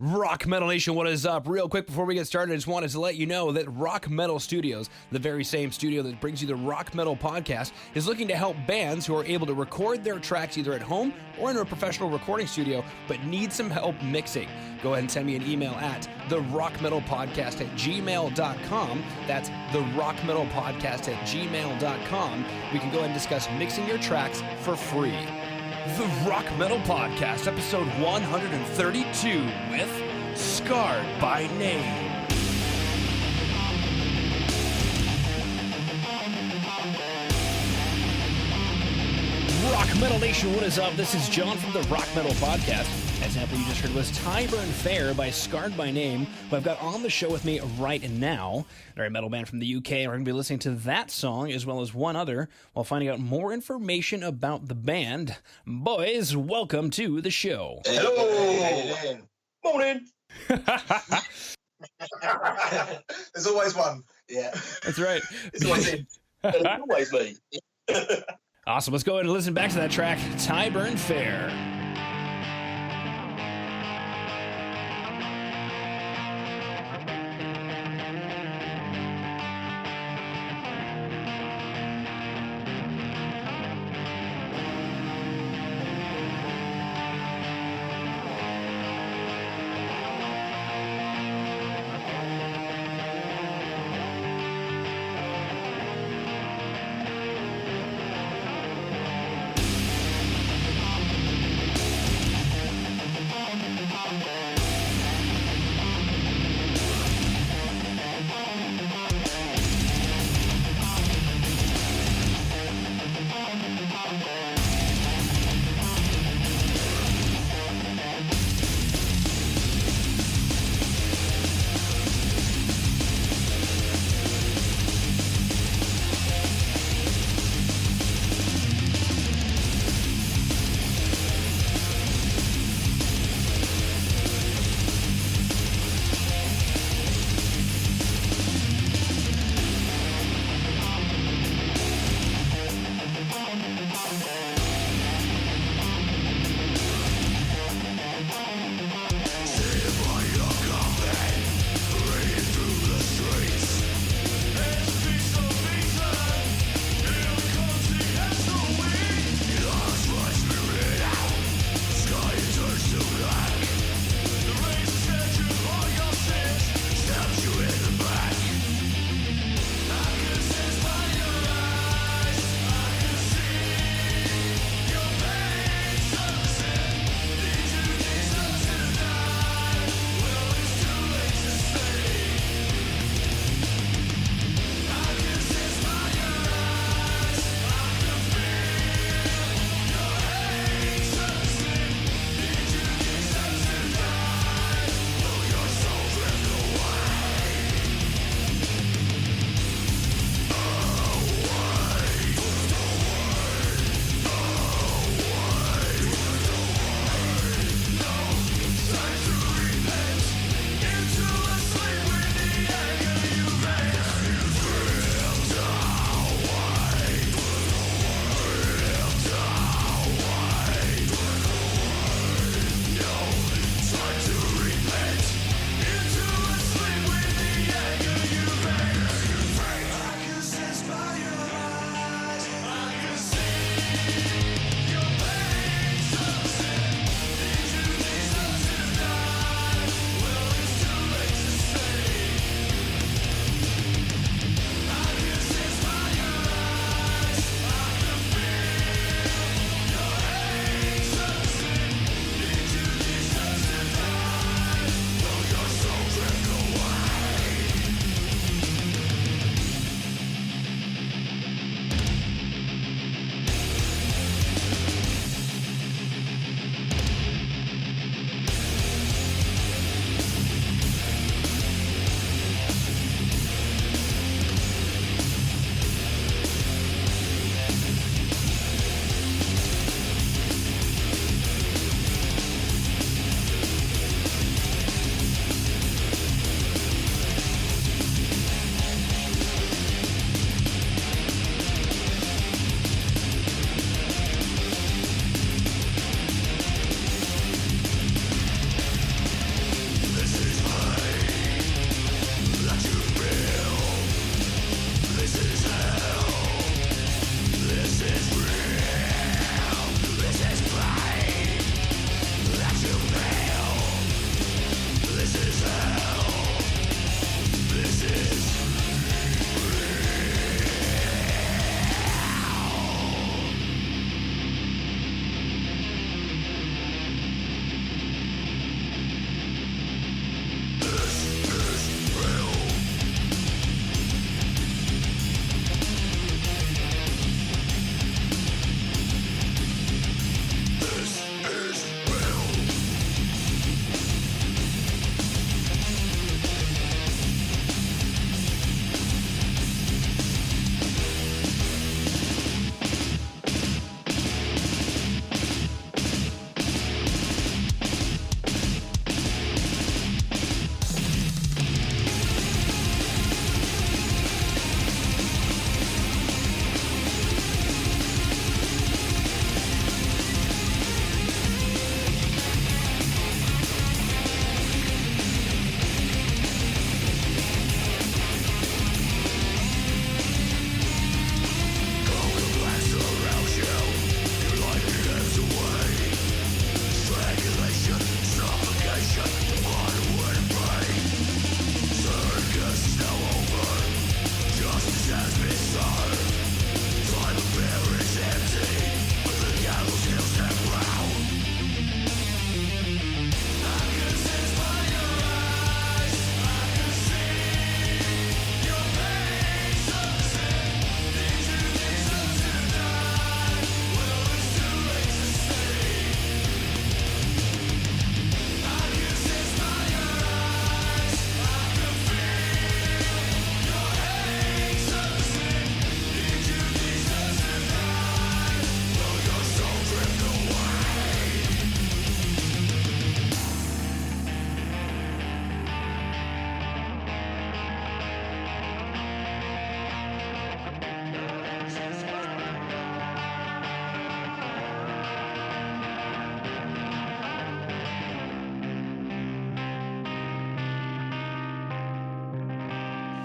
Rock Metal Nation, what is up? Real quick before we get started, I just wanted to let you know that Rock Metal Studios, the very same studio that brings you the Rock Metal podcast, is looking to help bands who are able to record their tracks either at home or in a professional recording studio, but need some help mixing. Go ahead and send me an email at therockmetalpodcast@gmail.com. That's therockmetalpodcast@gmail.com. We can go ahead and discuss mixing your tracks for free. The Rock Metal Podcast, episode 132, with Scarred by Name. Rock Metal Nation, what is up? This is John from the Rock Metal Podcast. That sample you just heard was Tyburn Fair by Scarred by Name, who I've got on the show with me right now. They're a metal band from the UK. We're going to be listening to that song as well as one other while finding out more information about the band. Boys, welcome to the show. Hello. Morning. There's always one. Yeah. That's right. It's always him. It's always me. Awesome. Let's go ahead and listen back to that track, Tyburn Fair.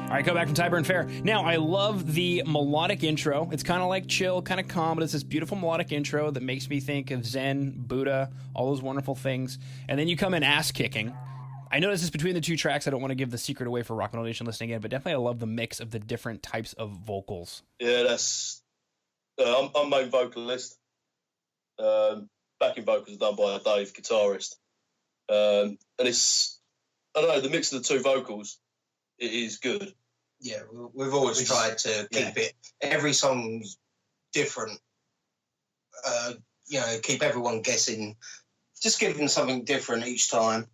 All right, go back from Tyburn Fair. Now, I love the melodic intro. It's kind of like chill, kind of calm, but it's this beautiful melodic intro that makes me think of Zen, Buddha, all those wonderful things. And then you come in ass-kicking. I noticed this between the two tracks. I don't want to give the secret away for Rock Metal Nation listening in, but definitely I love the mix of the different types of vocals. Yeah, that's... I'm main vocalist. Backing vocals are done by Dave, guitarist. And it's... I don't know, the mix of the two vocals, it is good. Yeah, we've always tried to keep it. Every song's different. Keep everyone guessing. Just give them something different each time.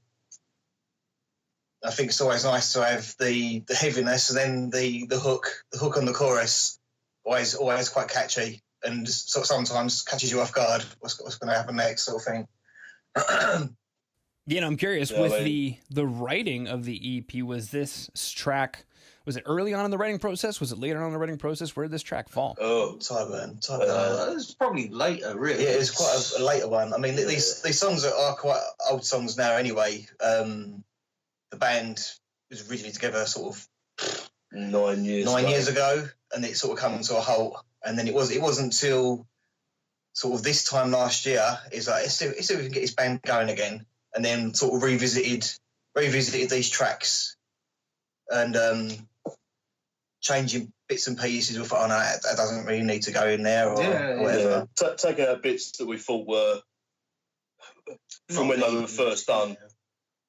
I think it's always nice to have the heaviness and then the hook on the chorus. Always quite catchy and sometimes catches you off guard. What's going to happen next, sort of thing. I'm curious with the writing of the EP. Was this track? Was it early on in the writing process? Was it later on in the writing process? Where did this track fall? Oh, Tyburn. It's probably later, really. Yeah, it's quite a later one. I mean, these songs are quite old songs now anyway. The band was originally together sort of 9 years ago, and it sort of come to a halt. And then it wasn't until sort of this time last year is like, let's see if we can get this band going again. And then sort of revisited these tracks and changing bits and pieces. We thought, oh no, that doesn't really need to go in there or whatever. Yeah. Taking out bits that we thought were from when they were first done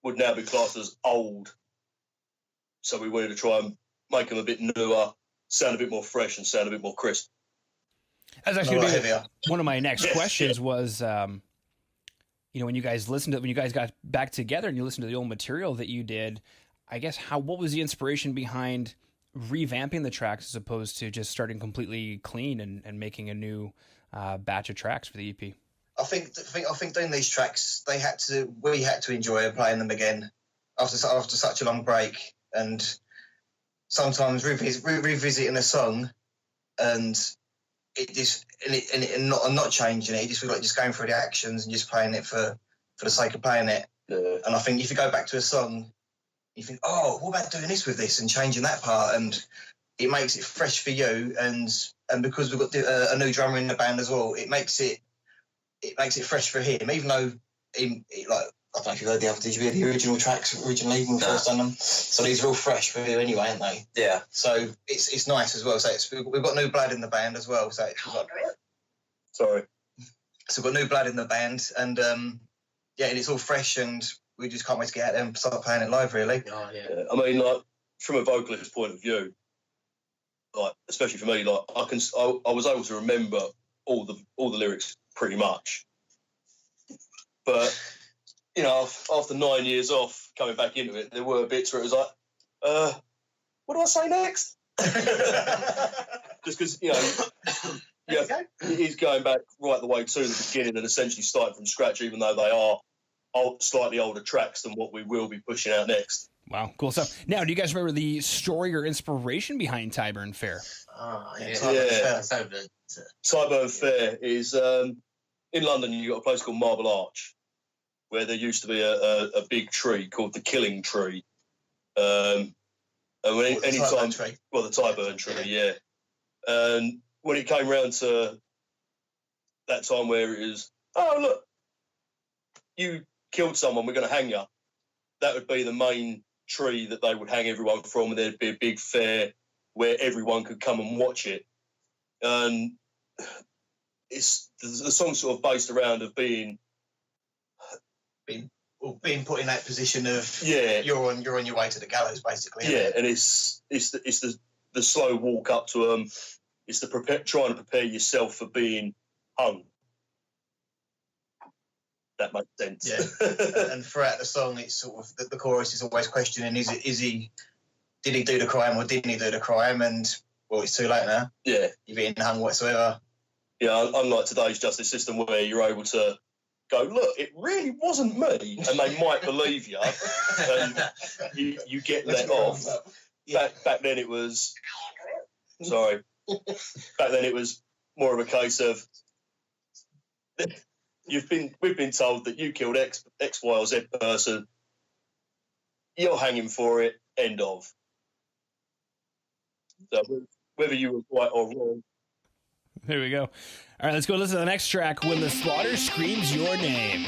would now be classed as old. So we wanted to try and make them a bit newer, sound a bit more fresh, and sound a bit more crisp. That's actually one of my next questions was, when you guys got back together and you listened to the old material that you did, I guess what was the inspiration behind revamping the tracks as opposed to just starting completely clean and making a new batch of tracks for the EP? I think doing these tracks, we had to enjoy playing them again after such a long break, and sometimes revisiting a song and not changing it. Just like just going through the actions and just playing it for the sake of playing it. Yeah. And I think if you go back to a song, you think, oh, what about doing this with this and changing that part, and it makes it fresh for you. And because we've got a new drummer in the band as well, it makes it fresh for him. Even though I don't know if you heard the original tracks originally when we first done them. So these are all fresh for you anyway, aren't they? Yeah. So it's nice as well. So we've got new blood in the band as well. So Sorry. So we've got new blood in the band, and and it's all fresh, and we just can't wait to get out there and start playing it live, really. Oh, yeah. I mean, like, from a vocalist point of view, like, especially for me, like, I was able to remember all the lyrics pretty much. But, after 9 years off, coming back into it, there were bits where it was like, what do I say next? Just because, he's going back right the way to the beginning and essentially starting from scratch, even though they are slightly older tracks than what we will be pushing out next. Wow, cool stuff. Now, do you guys remember the story or inspiration behind Tyburn Fair? Oh, yeah. Tyburn Fair is in London. You've got a place called Marble Arch, where there used to be a big tree called the Killing Tree. And the Tyburn tree, yeah. And when it came round to that time where it is, oh, look, you killed someone, we're going to hang you, that would be the main tree that they would hang everyone from, and there'd be a big fair where everyone could come and watch it. And the song's sort of based around of being put in that position of you're on your way to the gallows, basically. Yeah, and it's the slow walk up to it's trying to prepare yourself for being hung. That makes sense. Yeah. And throughout the song, it's sort of the chorus is always questioning: did he do the crime or didn't he do the crime? And well, it's too late now. Yeah, you're being hung whatsoever. Yeah, unlike today's justice system where you're able to go, look, it really wasn't me, and they might believe you, and you get let off. Yeah. Back then it was. Sorry. Back then it was more of a case of we've been told that you killed X, Y, or Z person. You're hanging for it. End of. So whether you were right or wrong. There we go. All right, let's go listen to the next track, When the Slaughter Screams Your Name.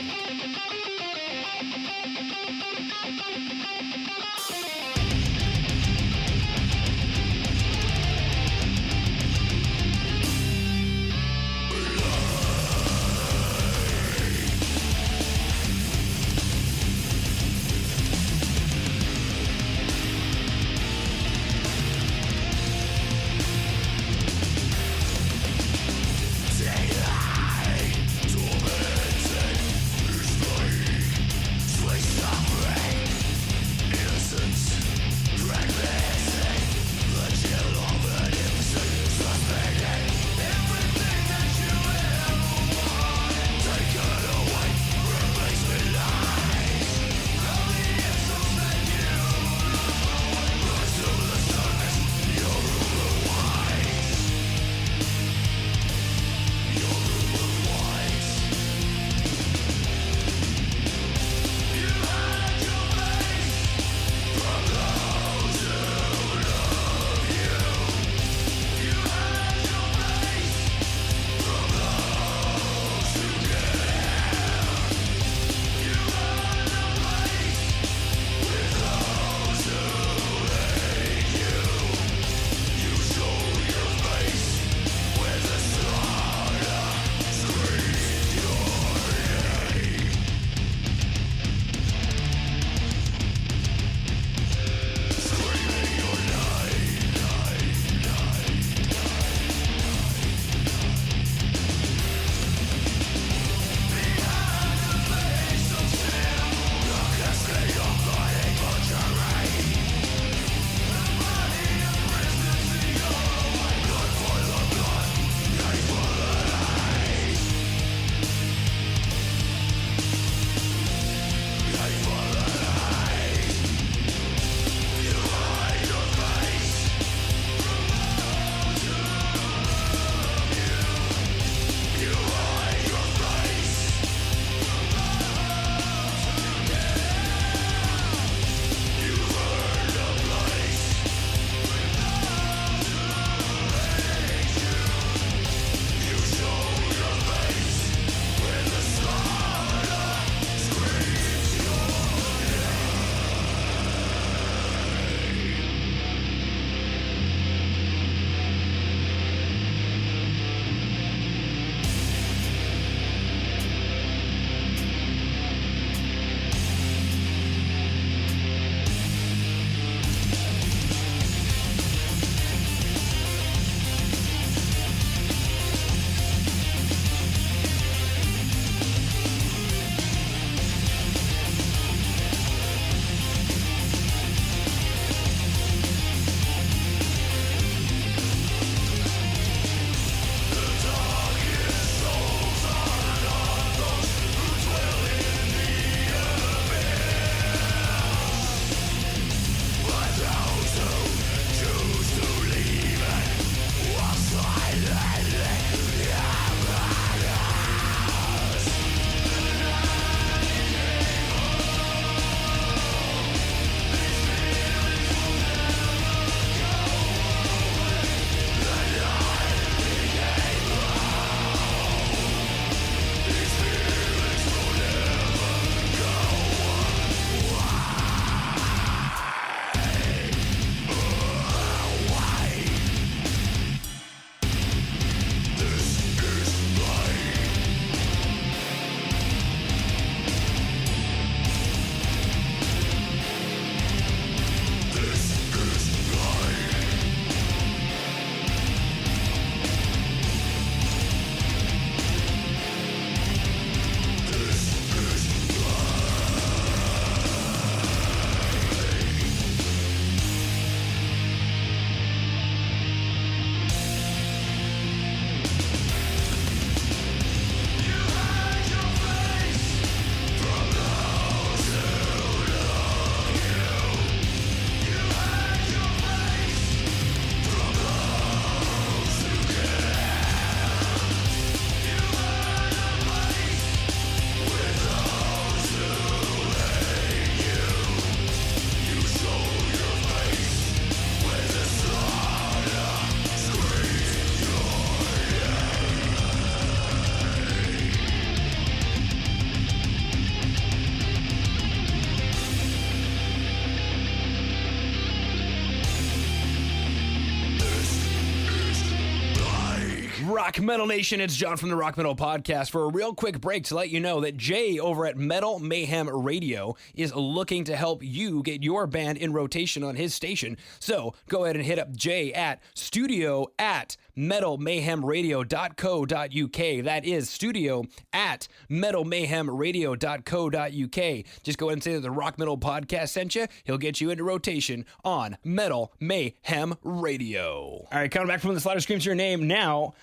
Rock Metal Nation, it's John from the Rock Metal Podcast for a real quick break to let you know that Jay over at Metal Mayhem Radio is looking to help you get your band in rotation on his station. So go ahead and hit up Jay at studio@metalmayhemradio.co.uk. That is studio@metalmayhemradio.co.uk. Just go ahead and say that the Rock Metal Podcast sent you. He'll get you into rotation on Metal Mayhem Radio. All right, coming back from the Slaughter Screams Your Name now.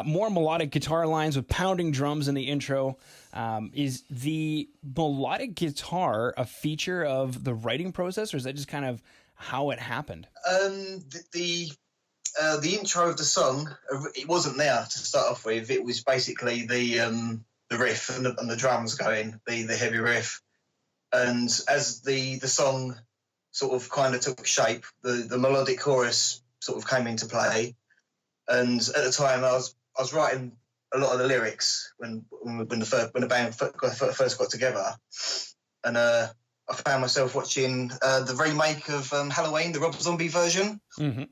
More melodic guitar lines with pounding drums in the intro. Is the melodic guitar a feature of the writing process, or is that just kind of how it happened? The intro of the song, it wasn't there to start off with. It was basically the riff and the drums going, the heavy riff. And as the song sort of kind of took shape, the melodic chorus sort of came into play. And at the time, I was writing a lot of the lyrics when the band first got together, and I found myself watching the remake of Halloween, the Rob Zombie version. Mm-hmm.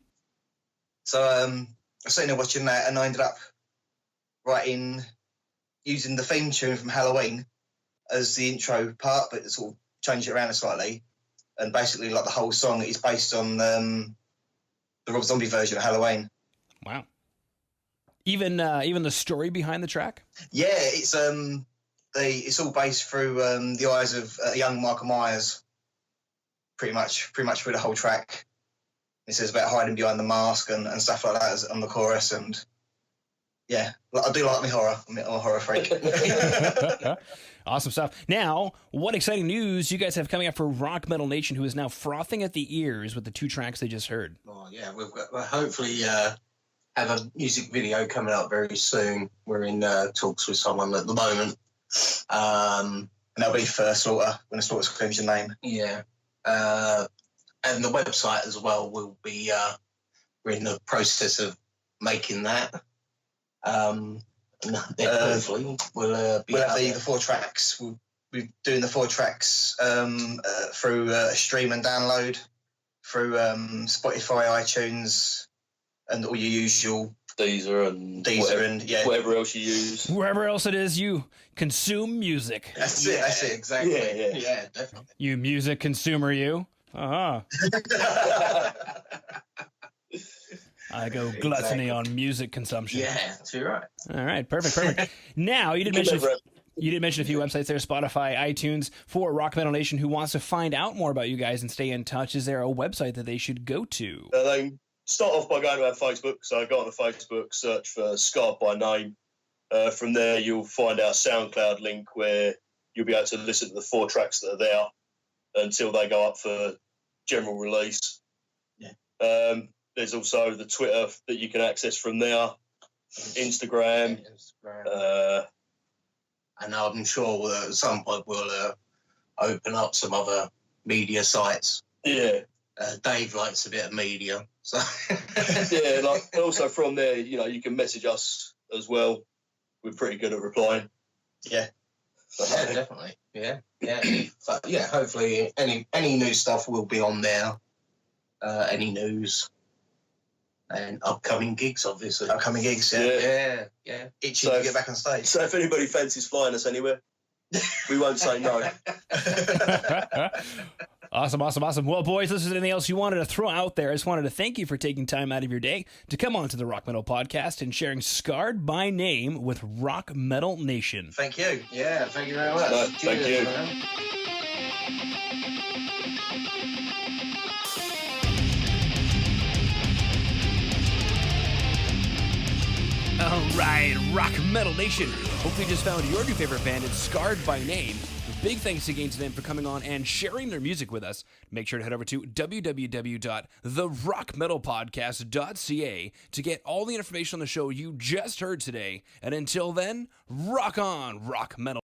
So I was sitting there watching that, and I ended up using the theme tune from Halloween as the intro part, but sort of changed it around slightly. And basically, like the whole song is based on the Rob Zombie version of Halloween. Wow. Even the story behind the track? Yeah, it's all based through the eyes of young Michael Myers. Pretty much through the whole track. It says about hiding behind the mask and stuff like that on the chorus, and yeah, I do like me horror. I'm a horror freak. Awesome stuff. Now, what exciting news you guys have coming up for Rock Metal Nation, who is now frothing at the ears with the 2 tracks they just heard? Oh yeah, we'll hopefully have a music video coming up very soon. We're in talks with someone at the moment. And that'll be First Slaughter, when the Slaughter Screams Your Name. Yeah. And the website as well will be, we're in the process of making that. Hopefully we'll have the 4 tracks. We'll be doing the 4 tracks through stream and download, through Spotify, iTunes, and all your usual Deezer and yeah, whatever else you use. Wherever else it is you consume music. That's it, exactly. Yeah, definitely. You music consumer, you. Uh-huh. I go gluttony on music consumption. Yeah, that's right. All right, perfect. Now, you did mention a few websites there, Spotify, iTunes, for Rock Metal Nation who wants to find out more about you guys and stay in touch. Is there a website that they should go to? They start off by going to our Facebook. So go on the Facebook, search for Scarred by Name. From there, you'll find our SoundCloud link where you'll be able to listen to the 4 tracks that are there until they go up for general release. Yeah. There's also the Twitter that you can access from there, Instagram. And I'm sure at some point we'll open up some other media sites. Yeah. Dave likes a bit of media, so yeah. Also from there, you can message us as well. We're pretty good at replying. Yeah. Yeah, definitely. Yeah. But yeah, hopefully any new stuff will be on there. Any news and upcoming gigs, obviously. Yeah. Itching to get back on stage. So if anybody fancies flying us anywhere, we won't say no. Awesome. Well, boys, this is anything else you wanted to throw out there. I just wanted to thank you for taking time out of your day to come on to the Rock Metal Podcast and sharing Scarred by Name with Rock Metal Nation. Thank you. Yeah, thank you very much. Thank you. Man. All right, Rock Metal Nation. Hopefully you just found your new favorite band. It's Scarred by Name. Big thanks again to them for coming on and sharing their music with us. Make sure to head over to www.therockmetalpodcast.ca to get all the information on the show you just heard today. And until then, rock on, Rock Metal.